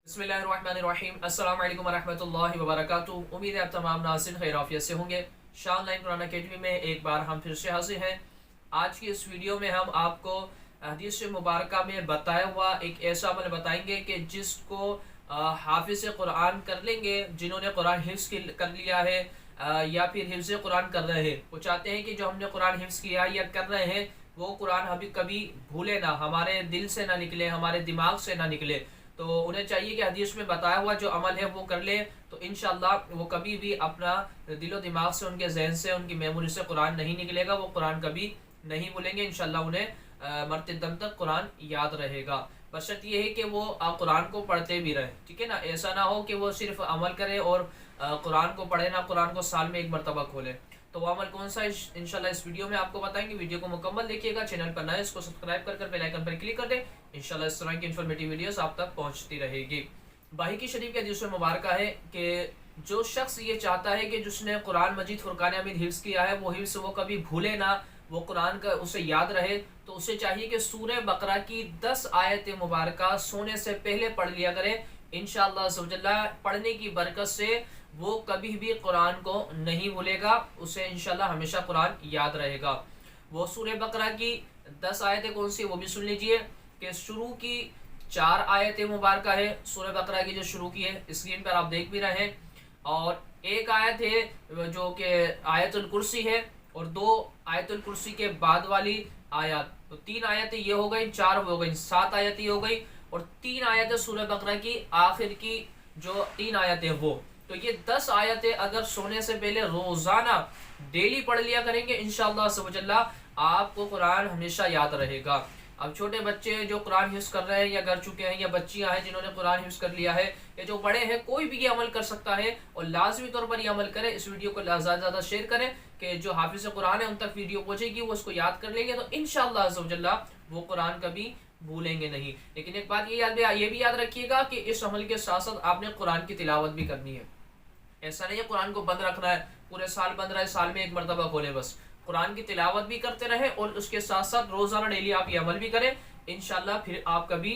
बिस्मिल्लाहिर्रहमानिर्रहीम। अस्सलाम वालेकुम वरहमतुल्लाहि वबरकातुहू। उम्मीद है आप तमाम नाज़रीन खैर आफियत से होंगे। शाह ऑनलाइन कुरान अकेडमी में एक बार हम फिर से हाजिर हैं। आज की इस वीडियो में हम आपको हदीस मुबारका में बताया हुआ एक ऐसा अमल बताएंगे कि जिसको हाफिज़ कुरान कर लेंगे, जिन्होंने कुरान हिफ्ज़ कर लिया है या फिर हिफ्ज़ कुरान कर रहे हैं। वो चाहते हैं कि जो हमने कुरान हिफ्ज़ किया या कर रहे हैं वो कुरान अभी कभी भूले ना, हमारे दिल से ना निकले, हमारे दिमाग से ना निकले। तो उन्हें चाहिए कि हदीस में बताया हुआ जो अमल है वो कर ले, तो इंशाअल्लाह वो कभी भी अपना दिलो दिमाग से, उनके जहन से, उनकी मेमोरी से कुरान नहीं निकलेगा, वो कुरान कभी नहीं भूलेंगे। इंशाअल्लाह उन्हें मरते दम तक कुरान याद रहेगा। बशर्त ये है कि वो कुरान को पढ़ते भी रहे, ठीक है ना। ऐसा ना हो कि वो सिर्फ अमल करे और कुरान को पढ़े ना, कुरान को साल में एक मरतबा खोले। तो वो अमल कौन सा इंशाल्लाह इस वीडियो में आपको बताएंगे। वीडियो को मुकम्मल देखिएगा। चैनल पर नए इसको सब्सक्राइब कर बेल आइकन पर क्लिक कर दें। इंशाल्लाह इस तरह की इन्फॉर्मेटिव वीडियोस आप तक पहुंचती रहेगी। बाही की शरीफ के हदीस में मुबारक है कि जो शख्स ये चाहता है कि जिसने कुरान मजीद फुरकान हमीद हिफ्ज़ किया है वो हिफ्ज़ वो कभी भूले ना, वो कुरान का उसे याद रहे, तो उसे चाहिए कि सूरह बकरा की 10 आयत मुबारका सोने से पहले पढ़ लिया करे। इंशाअल्लाह पढ़ने की बरकत से वो कभी भी कुरान को नहीं भूलेगा, उसे इंशाअल्लाह हमेशा कुरान याद रहेगा। वो सूरह बकरा की 10 आयतें कौन सी वो भी सुन लीजिए कि शुरू की 4 आयतें मुबारक है सूरह बकरा की, जो शुरू की है स्क्रीन पर आप देख भी रहे हैं, और एक आयत है जो कि आयतुल कुर्सी है, और 2 आयतुल कुर्सी के बाद वाली आयत। तो 3 आयतें ये हो गई, 4 हो गई, 7 आयतें हो गई, और 3 आयतें सूरह बकरा की आखिर की जो 3 आयतें वो। तो ये 10 आयतें अगर सोने से पहले रोजाना डेली पढ़ लिया करेंगे इंशाअल्लाह सुबह आपको कुरान हमेशा याद रहेगा। अब छोटे बच्चे जो कुरान हिफ्ज़ कर रहे हैं या कर चुके हैं, या बच्चियां हैं जिन्होंने कुरान हिफ्ज़ कर लिया है, या जो बड़े हैं, कोई भी ये अमल कर सकता है और लाजमी तौर पर ये अमल करें। इस वीडियो को ज़्यादा से ज़्यादा शेयर करें कि जो हाफिज़ कुरान है उन तक वीडियो पहुंचेगी, वो उसको याद कर लेंगे, तो इंशाअल्लाह वो कुरान कभी भूलेंगे नहीं। लेकिन एक बात ये भी याद रखिएगा कि इस अमल के साथ साथ आपने कुरान की तिलावत भी करनी है। ऐसा नहीं है कुरान को बंद रखना है, पूरे साल बंद रहे, साल में एक मरतबा खोले बस। कुरान की तिलावत भी करते रहे और उसके साथ साथ रोजाना डेली आप ये अमल भी करें। इंशाल्लाह फिर आप कभी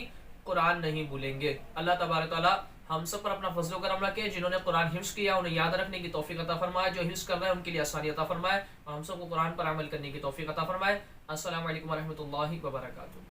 कुरान नहीं भूलेंगे। अल्लाह तबारक तआला हम सब पर अपना फजल करम रखे। जिन्होंने कुरान हिफ्ज़ किया उन्हें याद रखने की तौफीक अता फरमाए, जो हिफ्ज़ कर रहे हैं उनके लिए आसानी अता फरमाए, और हम सबको कुरान पर अमल करने की तौफीक अता फरमाए। अस्सलामु अलैकुम वरहमतुल्लाहि वबरकातुहू।